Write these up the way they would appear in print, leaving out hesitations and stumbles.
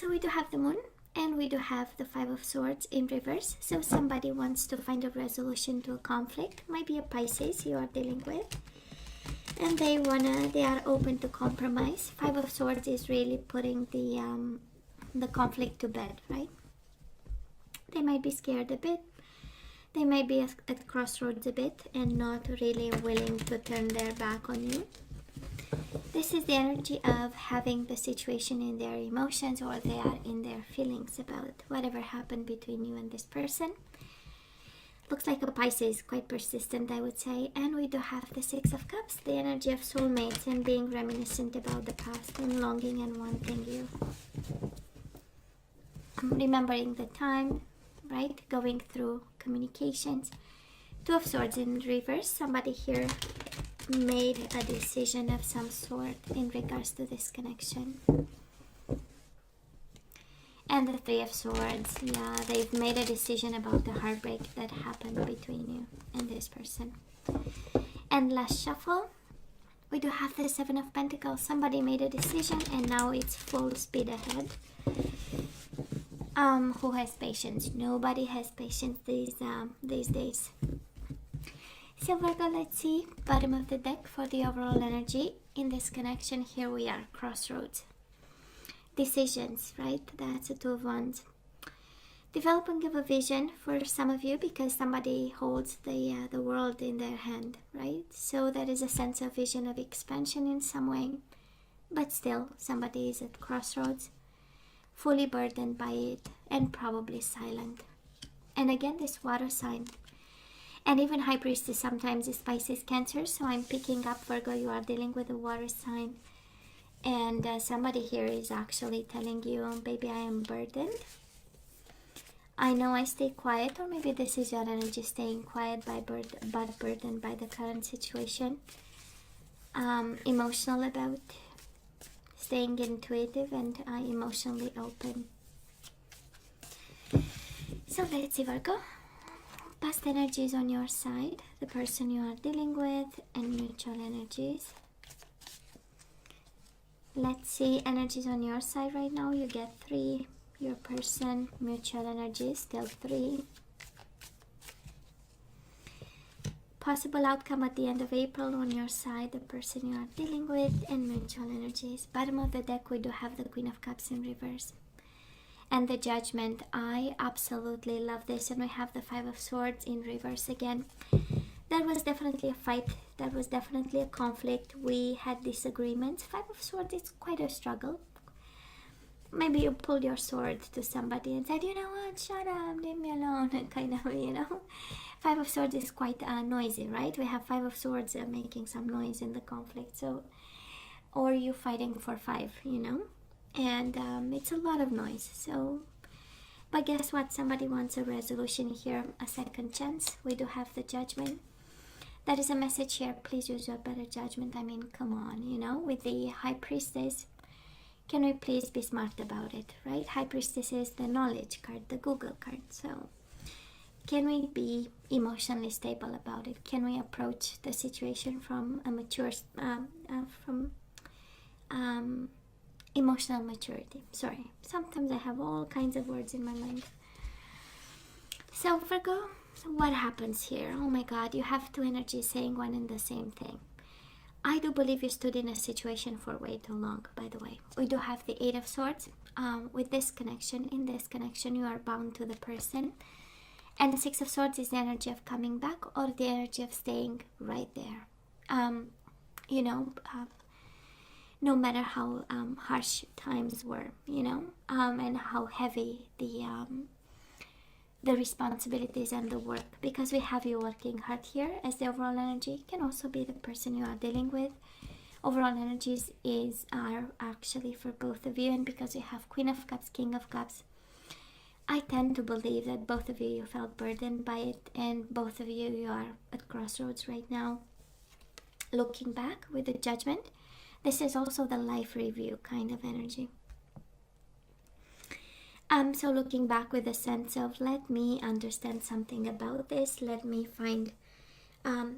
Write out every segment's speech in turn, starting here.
So we do have the moon, and we do have the Five of Swords in reverse. So somebody wants to find a resolution to a conflict. Might be a Pisces you are dealing with, and they are open to compromise. Five of Swords is really putting the conflict to bed, right? They might be scared a bit. They might be at crossroads a bit and not really willing to turn their back on you. This is the energy of having the situation in their emotions, or they are in their feelings about whatever happened between you and this person. Looks like a Pisces, quite persistent, I would say. And we do have the Six of Cups, the energy of soulmates and being reminiscent about the past and longing and wanting you. Remembering the time, right? Going through communications. Two of Swords in reverse. Somebody here made a decision of some sort in regards to this connection. And the Three of Swords. Yeah, they've made a decision about the heartbreak that happened between you and this person. And last shuffle, we do have the Seven of Pentacles. Somebody made a decision and now it's full speed ahead. Who has patience? Nobody has patience these days. So Virgo, let's see bottom of the deck for the overall energy in this connection. Here we are, crossroads, decisions, right? That's a Two of Wands. Developing of a vision for some of you, because somebody holds the world in their hand, right? So there is a sense of vision of expansion in some way, but still somebody is at crossroads, fully burdened by it and probably silent. And again, this water sign, and even High Priestess sometimes is Pisces, Cancer. So I'm picking up, Virgo, you are dealing with a water sign, and somebody here is actually telling you, baby, I am burdened. I know I stay quiet, or maybe this is your energy staying quiet but burdened by the current situation. Emotional about, staying intuitive and emotionally open. So let's see, Virgo. Past energies on your side, the person you are dealing with, and mutual energies. Let's see energies on your side right now. You get 3. Your person, mutual energies, still 3. Possible outcome at the end of April on your side, the person you are dealing with, and mutual energies. Bottom of the deck, we do have the Queen of Cups in reverse. And the Judgment. I absolutely love this. And we have the Five of Swords in reverse again. There was definitely a fight. There was definitely a conflict. We had disagreements. Five of Swords is quite a struggle. Maybe you pulled your sword to somebody and said, you know what, shut up, leave me alone, kind of, you know. Five of Swords is quite noisy, right? We have Five of Swords making some noise in the conflict. So, or you fighting for 5, you know. And it's a lot of noise. So, but guess what? Somebody wants a resolution here, a second chance. We do have the Judgment. That is a message here. Please use your better judgment. I mean, come on, you know, with the High Priestess. Can we please be smart about it, right? High Priestess is the knowledge card, the Google card. So, can we be emotionally stable about it? Can we approach the situation from a mature, emotional maturity? Sorry, sometimes I have all kinds of words in my mind. So Virgo, what happens here? Oh my God, you have 2 energies saying one and the same thing. I do believe you stood in a situation for way too long, by the way. We do have the 8 of Swords. With this connection, in this connection, you are bound to the person. And the 6 of Swords is the energy of coming back, or the energy of staying right there. You know, no matter how harsh times were, you know, and how heavy the responsibilities and the work, because we have you working hard here as the overall energy. Can also be the person you are dealing with. Overall energies are actually for both of you, and because we have Queen of Cups, King of Cups, I tend to believe that both of you felt burdened by it, and both of you are at crossroads right now. Looking back with the Judgment, this is also the life review kind of energy. So looking back with a sense of, let me understand something about this, let me find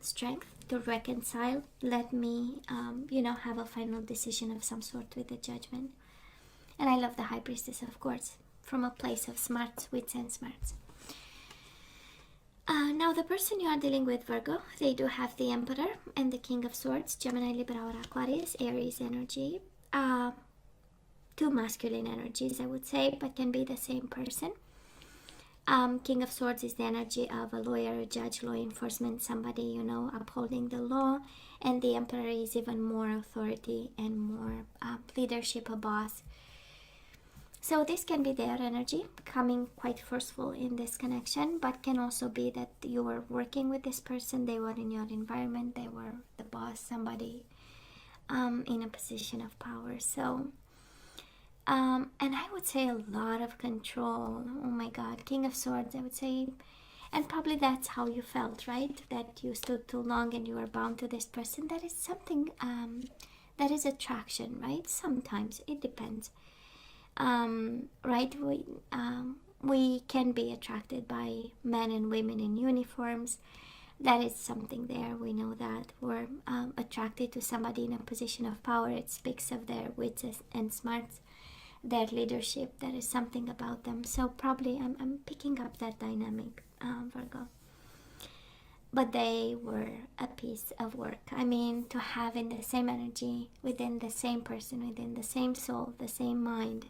strength to reconcile, let me, you know, have a final decision of some sort with the Judgment. And I love the High Priestess, of course, from a place of smarts, wits, and smarts. Now, the person you are dealing with, Virgo, they do have the Emperor and the King of Swords, Gemini, Libra, or Aquarius, Aries energy. Two masculine energies, I would say, but can be the same person. King of Swords is the energy of a lawyer, a judge, law enforcement, somebody, you know, upholding the law. And the Emperor is even more authority and more leadership, a boss. So this can be their energy coming quite forceful in this connection, but can also be that you were working with this person, they were in your environment, they were the boss, somebody in a position of power. So and I would say a lot of control. Oh my God, King of Swords, I would say. And probably that's how you felt, right? That you stood too long and you were bound to this person. That is something, that is attraction, right? Sometimes, it depends. Right? We can be attracted by men and women in uniforms. That is something there. We know that. We're attracted to somebody in a position of power. It speaks of their wits and smarts, their leadership. There is something about them. So probably I'm picking up that dynamic, Virgo. But they were a piece of work. I mean, to have in the same energy, within the same person, within the same soul, the same mind,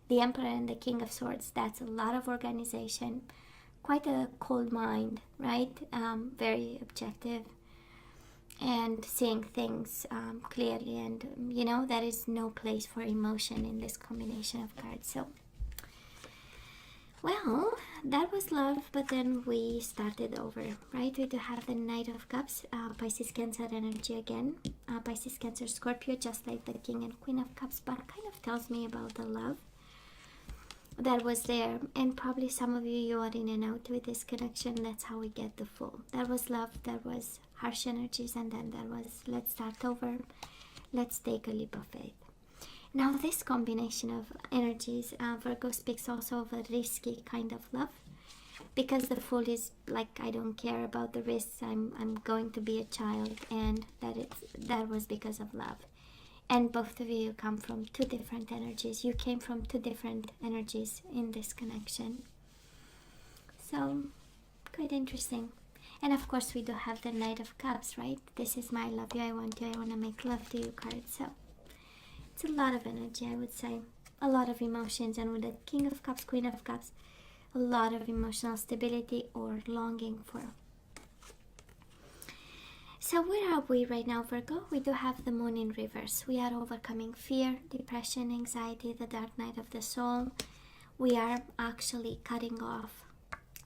the Emperor and the King of Swords, that's a lot of organization. Quite a cold mind, right? Very objective and seeing things clearly, and you know, there is no place for emotion in this combination of cards. So, well, that was love, but then we started over, right? We do have the Knight of Cups, Pisces, Cancer energy again. Pisces, Cancer, Scorpio, just like the King and Queen of Cups, but kind of tells me about the love that was there. And probably some of you are in and out with this connection. That's how we get the full. There was love, there was harsh energies, and then there was let's start over, let's take a leap of faith. Now this combination of energies, Virgo, speaks also of a risky kind of love, because the Fool is like, I don't care about the risks, I'm going to be a child, and that was because of love. And both of you come from two different energies. You came from two different energies in this connection. So, quite interesting. And of course, we do have the Knight of Cups, right? This is my love you, I want you, I want to make love to you card. So, it's a lot of energy, I would say. A lot of emotions. And with the King of Cups, Queen of Cups, a lot of emotional stability or longing for. So where are we right now, Virgo? We do have the Moon in reverse. We are overcoming fear, depression, anxiety, the dark night of the soul. We are actually cutting off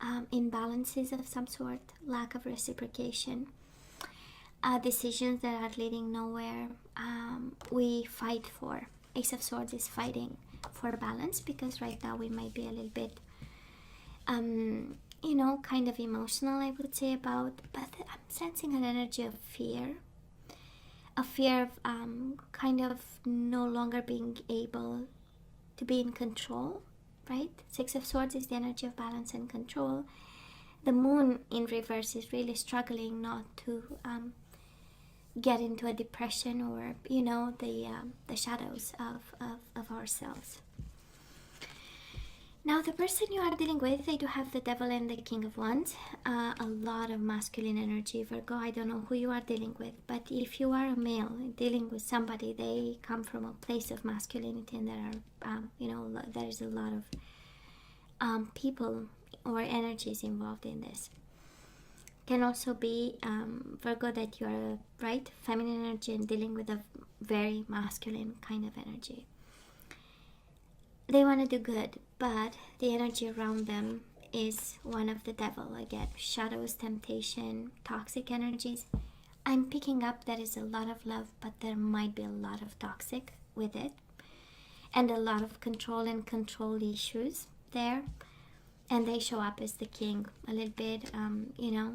imbalances of some sort, lack of reciprocation, decisions that are leading nowhere. We fight for. Ace of Swords is fighting for balance, because right now we might be a little bit you know, kind of emotional, I would say, about, but I'm sensing an energy of fear. A fear of kind of no longer being able to be in control, right? Six of Swords is the energy of balance and control. The Moon in reverse is really struggling not to get into a depression or, you know, the shadows of ourselves. Now, the person you are dealing with, they do have the Devil and the King of Wands. A lot of masculine energy, Virgo. I don't know who you are dealing with, but if you are a male dealing with somebody, they come from a place of masculinity, and there are, you know, there is a lot of people or energies involved in this. Can also be, Virgo, that you are, right, feminine energy and dealing with a very masculine kind of energy. They want to do good, but the energy around them is one of the devil again. Shadows, temptation, toxic energies. I'm picking up there is a lot of love, but there might be a lot of toxic with it. And a lot of control and control issues there. And they show up as the king a little bit, you know.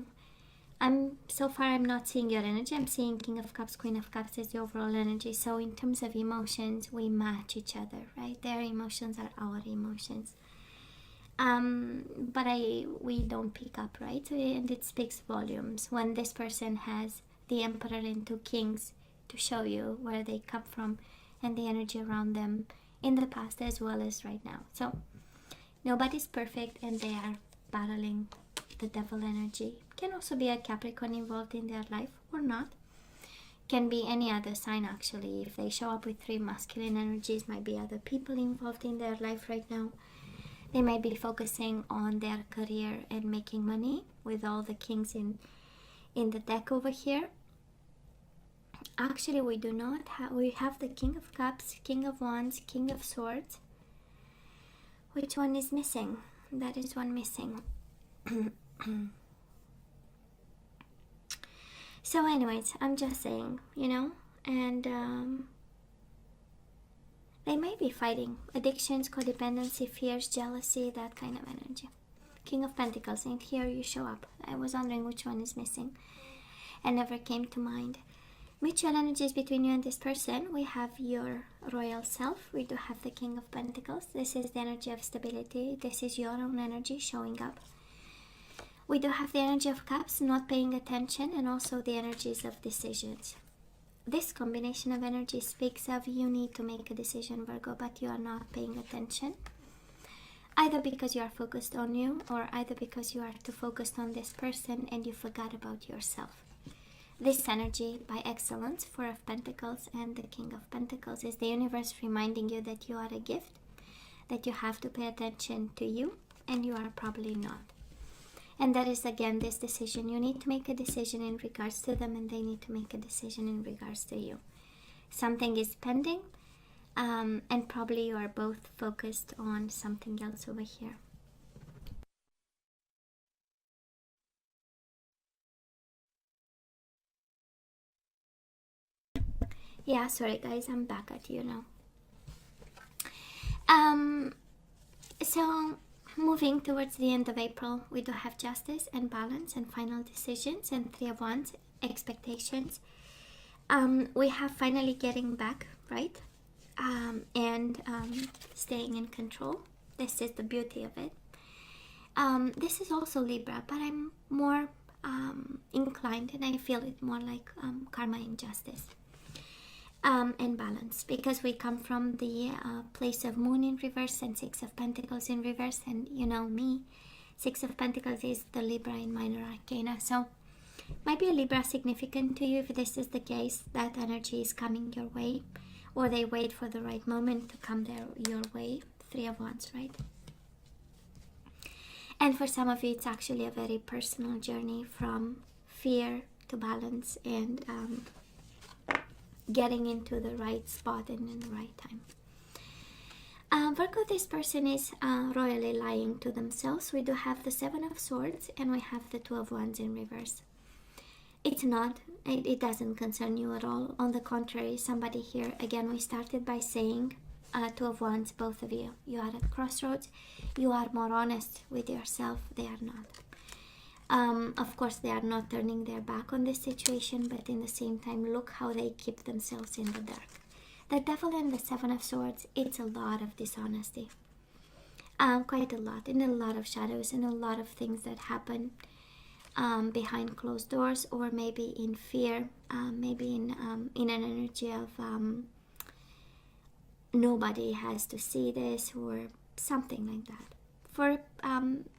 So far I'm not seeing your energy. I'm seeing King of Cups, Queen of Cups as the overall energy. So in terms of emotions, we match each other, right? Their emotions are our emotions. But we don't pick up, right? And it speaks volumes when this person has the Emperor and two Kings to show you where they come from and the energy around them in the past as well as right now. So nobody's perfect, and they are battling the devil energy. Can also be a Capricorn involved in their life or not. Can be any other sign actually. If they show up with 3 masculine energies, might be other people involved in their life right now. They might be focusing on their career and making money with all the kings in the deck over here. Actually, we do not have, we have the King of Cups, King of Wands, King of Swords. Which one is missing? That is one missing. So anyways, I'm just saying, you know, and they may be fighting addictions, codependency, fears, jealousy, that kind of energy. King of Pentacles, and here you show up. I was wondering which one is missing and never came to mind. Mutual energies between you and this person. We have your royal self. We do have the King of Pentacles. This is the energy of stability. This is your own energy showing up. We do have the energy of Cups, not paying attention, and also the energies of decisions. This combination of energy speaks of you need to make a decision, Virgo, but you are not paying attention. Either because you are focused on you, or either because you are too focused on this person and you forgot about yourself. This energy, by excellence, 4 of Pentacles and the King of Pentacles, is the universe reminding you that you are a gift, that you have to pay attention to you, and you are probably not. And that is again this decision. You need to make a decision in regards to them, and they need to make a decision in regards to you. Something is pending, and probably you are both focused on something else over here. Yeah, sorry guys, I'm back at you now. So moving towards the end of April, we do have justice and balance and final decisions, and 3 of Wands, expectations. We have finally getting back, right? And staying in control. This is the beauty of it. This is also Libra, but I'm more inclined, and I feel it more like karma and justice. And balance, because we come from the place of Moon in reverse and 6 of Pentacles in reverse, and you know me, 6 of Pentacles is the Libra in minor arcana. So might be a Libra significant to you. If this is the case, that energy is coming your way, or they wait for the right moment to come your way. 3 of Wands, right? And for some of you, it's actually a very personal journey from fear to balance, and getting into the right spot and in the right time. Virgo, this person is royally lying to themselves. We do have the 7 of Swords, and we have the 2 of Wands in reverse. It's not, it doesn't concern you at all. On the contrary, somebody here, again, we started by saying 2 of Wands, both of you. You are at crossroads. You are more honest with yourself. They are not. Of course, they are not turning their back on this situation, but in the same time, look how they keep themselves in the dark. The Devil and the 7 of Swords, it's a lot of dishonesty. Quite a lot, and a lot of shadows, and a lot of things that happen behind closed doors, or maybe in fear, maybe in an energy of nobody has to see this, or something like that. For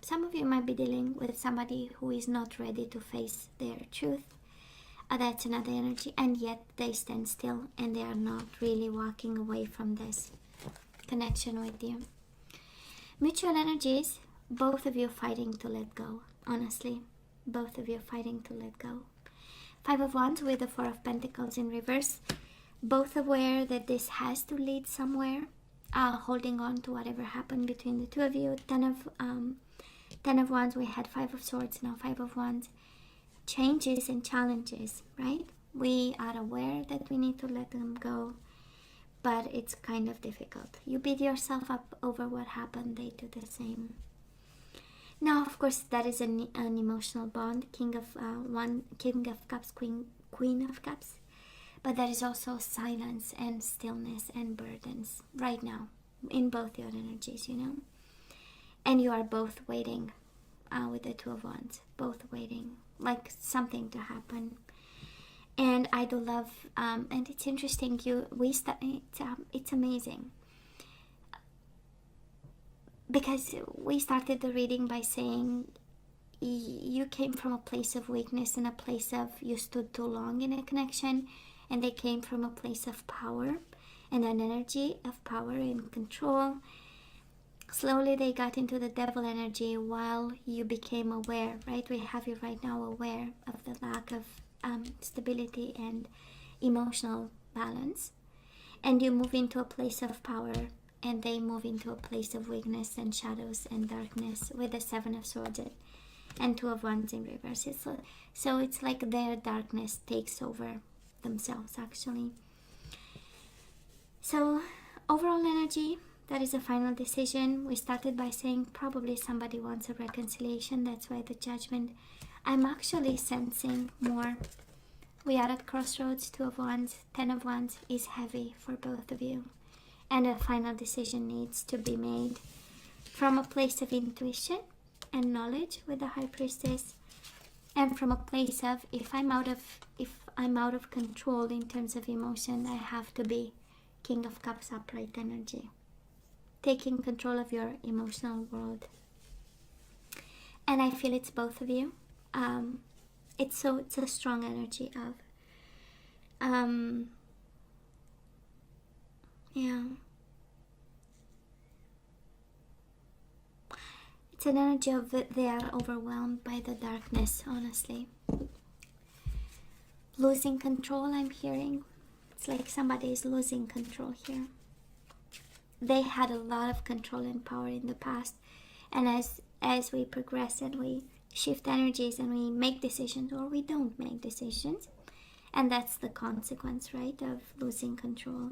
some of you might be dealing with somebody who is not ready to face their truth. That's another energy, and yet they stand still, and they are not really walking away from this connection with you. Mutual energies, both of you fighting to let go, honestly. Both of you fighting to let go. 5 of Wands with the 4 of Pentacles in reverse. Both aware that this has to lead somewhere. Holding on to whatever happened between the 2 of you. 10 of Wands, we had 5 of Swords, now 5 of Wands. Changes and challenges, right? We are aware that we need to let them go, but it's kind of difficult. You beat yourself up over what happened, they do the same. Now, of course, that is an emotional bond. King of Cups, Queen of Cups. But there is also silence and stillness and burdens right now in both your energies, you know. And you are both waiting with the 2 of Wands. Both waiting, like something to happen. And I do love, and it's interesting, it's amazing. because we started the reading by saying you came from a place of weakness and a place of you stood too long in a connection, and they came from a place of power and an energy of power and control. Slowly they got into the devil energy while you became aware, right? We have you right now aware of the lack of stability and emotional balance. And you move into a place of power, and they move into a place of weakness and shadows and darkness with the Seven of Swords and Two of Wands in reverse. So it's like their darkness takes over themselves, actually. So overall energy, that is a final decision. We started by saying probably somebody wants a reconciliation. That's why the Judgment. I'm actually sensing more. We are at crossroads. 2 of Wands, 10 of Wands is heavy for both of you. And a final decision needs to be made from a place of intuition and knowledge with the High Priestess. And from a place of, if I'm out of control in terms of emotion, I have to be King of Cups upright energy. Taking control of your emotional world. And I feel it's both of you. It's a strong energy of it's an energy of they are overwhelmed by the darkness, honestly. Losing control, I'm hearing. It's like somebody is losing control here. They had a lot of control and power in the past, and as we progress and we shift energies and we make decisions or we don't make decisions, and that's the consequence, right, of losing control.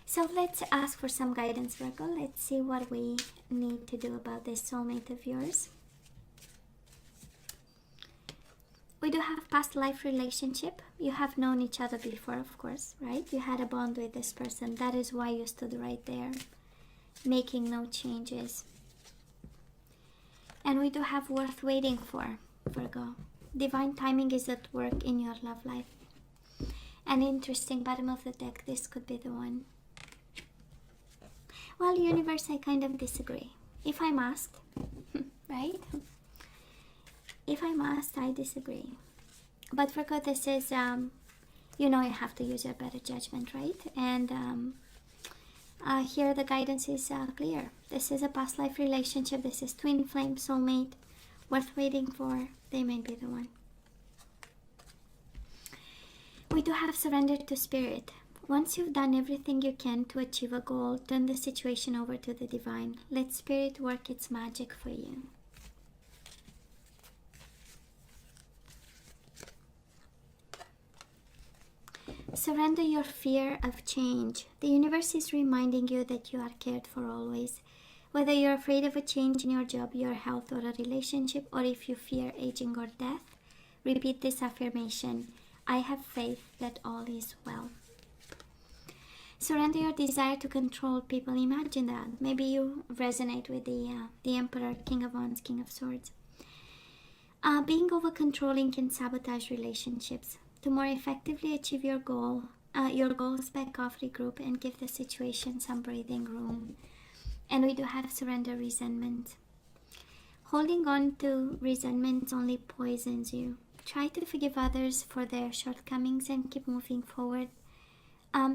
So let's ask for some guidance, Virgo. Let's see what we need to do about this soulmate of yours. We do have past life relationship. You have known each other before, of course, right? You had a bond with this person. That is why you stood right there, making no changes. And we do have worth waiting for, Virgo. Divine timing is at work in your love life. An interesting bottom of the deck. This could be the one. Well, universe, I kind of disagree. If I'm asked, right? If I'm asked, I disagree. But Virgo, this is, you have to use your better judgment, right? And here the guidance is clear. This is a past life relationship. This is twin flame soulmate. Worth waiting for. They may be the one. We do have surrender to spirit. Once you've done everything you can to achieve a goal, turn the situation over to the divine. Let spirit work its magic for you. Surrender your fear of change. The universe is reminding you that you are cared for always. Whether you're afraid of a change in your job, your health, or a relationship, or if you fear aging or death, repeat this affirmation. I have faith that all is well. Surrender your desire to control people. Imagine that. Maybe you resonate with the Emperor, King of Wands, King of Swords. Being over-controlling can sabotage relationships. To more effectively achieve your goals, back off, regroup, and give the situation some breathing room. And we do have surrender resentment. Holding on to resentment only poisons you. Try to forgive others for their shortcomings and keep moving forward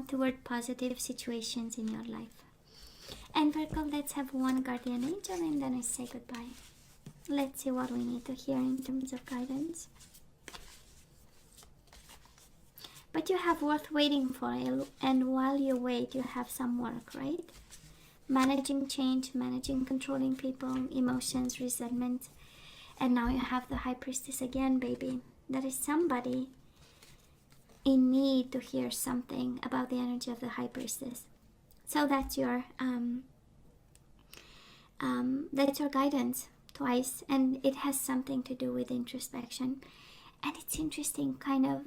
toward positive situations in your life. And Virgo, let's have one guardian angel and then I say goodbye. Let's see what we need to hear in terms of guidance. But you have worth waiting for, and while you wait, you have some work, right? Managing change, managing controlling people, emotions, resentment. And now you have the High Priestess again, baby. There is somebody in need to hear something about the energy of the High Priestess. So that's your guidance twice, and it has something to do with introspection. And it's interesting, kind of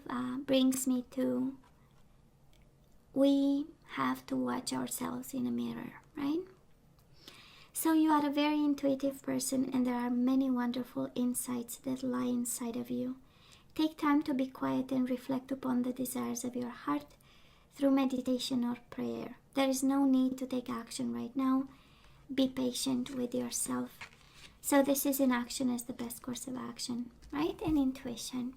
brings me to, we have to watch ourselves in a mirror, right? So you are a very intuitive person, and there are many wonderful insights that lie inside of you. Take time to be quiet and reflect upon the desires of your heart through meditation or prayer. There is no need to take action right now. Be patient with yourself. So this is in action as the best course of action, right? And intuition.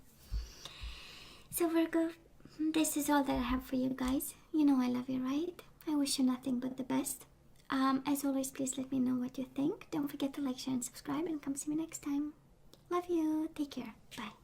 So Virgo, this is all that I have for you guys. You know I love you, right? I wish you nothing but the best. As always, please let me know what you think. Don't forget to like, share, and subscribe, and come see me next time. Love you. Take care. Bye.